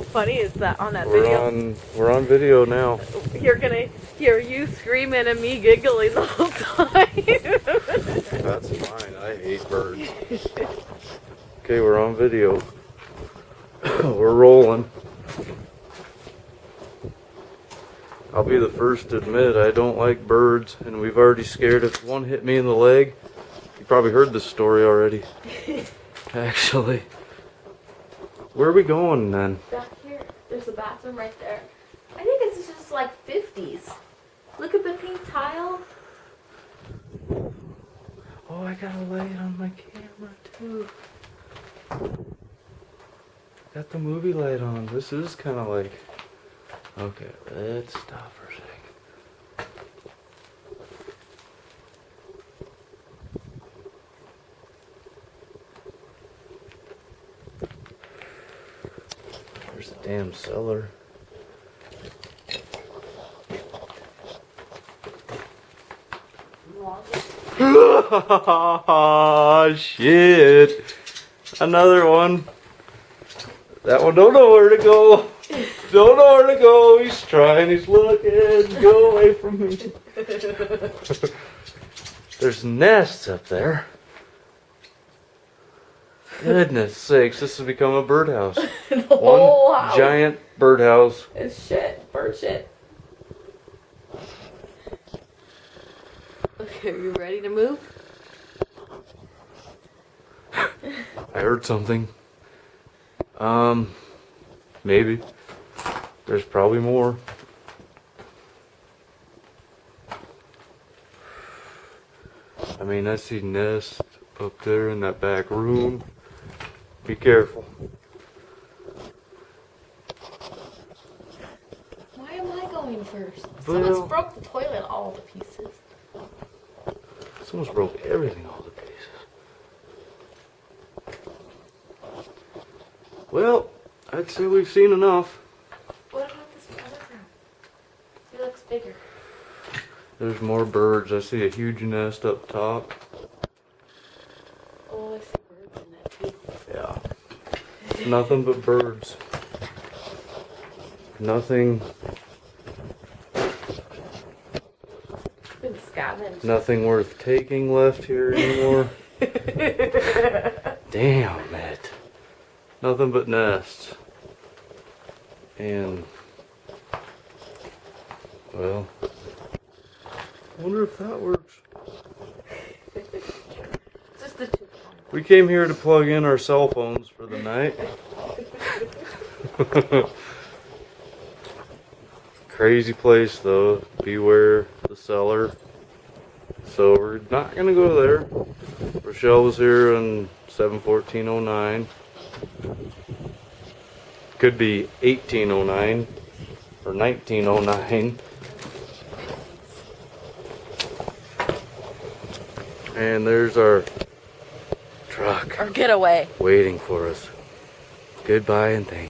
funny is that on that video, we're on video now. you're gonna hear you screaming and me giggling the whole time. That's fine. I hate birds. Okay, we're on video. We're rolling. I'll be the first to admit I don't like birds, and we've already scared it. One hit me in the leg. You probably heard this story already. Actually. Where are we going then? Back here. There's a bathroom right there. I think it's just like 50s. Look at the pink tile. Oh, I got a light on my camera too. Got the movie light on. This is kind of like... Okay, let's stop for a sec. There's the damn cellar. Oh, shit. Another one. That one don't know where to go. Don't know where to go. He's trying. He's looking. Go away from me. There's nests up there. Goodness sakes, this has become a birdhouse. The whole One house giant birdhouse. is shit. Bird shit. Okay, are you ready to move? I heard something. Maybe. There's probably more. I mean, I see nests up there in that back room. Be careful. Why am I going first? Well- Someone's broke the toilet all to pieces. Someone's broke everything all to pieces. Well, I'd say we've seen enough. What about this other room? It looks bigger. There's more birds. I see a huge nest up top. Oh, I see birds in that too. Yeah. Nothing but birds. Nothing. Been scavenged. Nothing worth taking left here anymore. Damn it. Nothing but nests. And, well, I wonder if that works. Just the two. We came here to plug in our cell phones for the night. Crazy place though. Beware the cellar. So we're not gonna go there. Rochelle was here on 7/14/09. Could be 1809 or 1909. And there's our truck Or getaway. waiting for us. Goodbye and thank you.